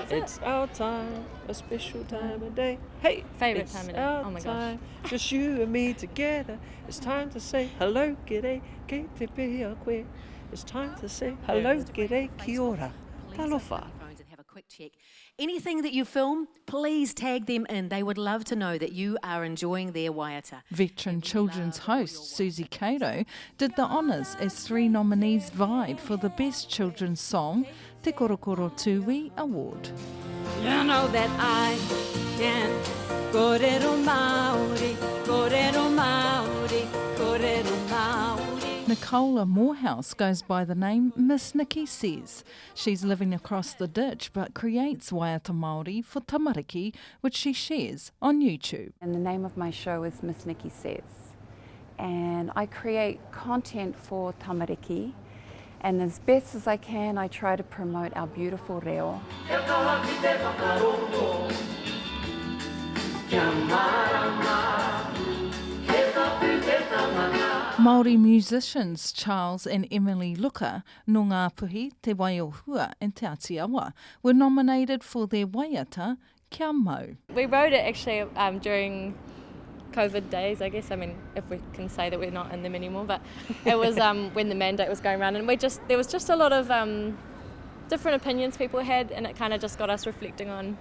It's our time, a special time of day. Hey, Favourite time of day. Our Oh my gosh. time, just you and me together. It's time to say hello, g'day, ke te pehi a koe. It's time to say hello, g'day, kia ora. Talofa. And have a quick check. Anything that you film, please tag them in. They would love to know that you are enjoying their waiata. Veteran children's host Suzy Cato did the honours as 3 nominees vied for the Best Children's Song, Te Korokoro Tūī Award. You know that I can Korero Māori, Korero Māori, Korero Māori. Nicola Morehouse goes by the name Miss Nikki Says. She's living across the ditch but creates waiata Māori for tamariki, which she shares on YouTube. And the name of my show is Miss Nikki Says. And I create content for tamariki, and as best as I can, I try to promote our beautiful reo. Māori musicians Charles and Emily Luka, no Ngā Puhi, Te Waiohua and Te Atiawa, were nominated for their waiata, Kia Mau. We wrote it actually during COVID days, I guess. I mean, if we can say that we're not in them anymore, but it was when the mandate was going around, and there was just a lot of different opinions people had, and it kind of just got us reflecting on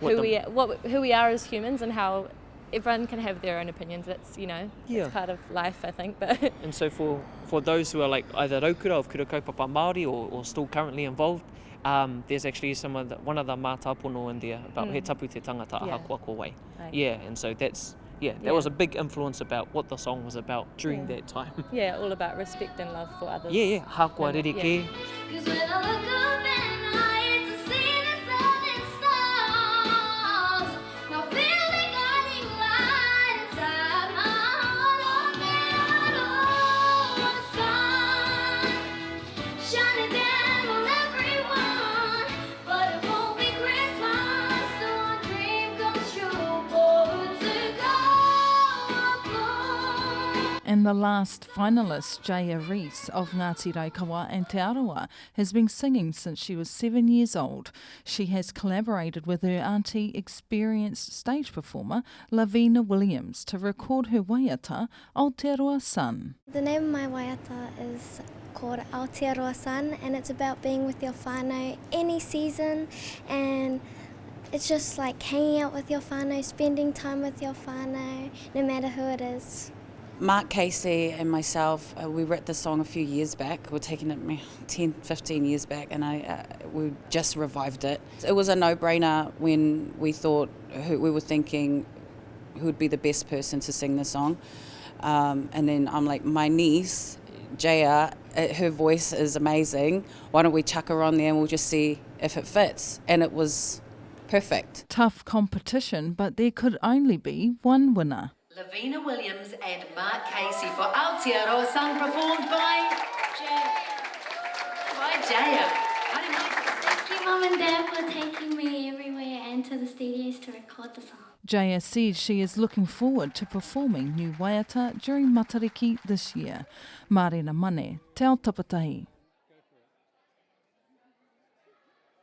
who we are as humans and how everyone can have their own opinions. That's, it's part of life, I think. But And so for those who are like either raukura of Kura Kaupapa Māori or still currently involved, there's actually one of the mātāpono in there about he tapu te tangata aha kua ko wai. Right. Yeah, and so that was a big influence about what the song was about during that time. yeah, all about respect and love for others. Yeah, hakua ririke. Cause when I look up and I get to see the sun and stars, now feeling guiding light inside my heart. Oh, man, sun shining down on everyone, but it won't be Christmas till our dream comes true. Forward to go. And the last finalist, Jaya Reese of Ngāti Raikawa and Te Arawa, has been singing since she was 7 years old. She has collaborated with her auntie, experienced stage performer Lavina Williams, to record her waiata, Aotearoa Sun. The name of my waiata is called Aotearoa Sun, and it's about being with your whānau any season, and it's just like hanging out with your whānau, spending time with your whānau, no matter who it is. Mark Casey and myself, we wrote this song a few years back. We're taking it 10, 15 years back, and we just revived it. It was a no-brainer when we were thinking who would be the best person to sing the song. And then I'm like, my niece, Jaya, her voice is amazing. Why don't we chuck her on there and we'll just see if it fits? And it was perfect. Tough competition, but there could only be one winner. Lavina Williams and Mark Casey for Aotearoa Sun, performed by Jaya. Thank you, Mum and Dad, for taking me everywhere and to the studios to record the song. Jaya says she is looking forward to performing new waiata during Matariki this year. Mārena mane, te ao tapatahi.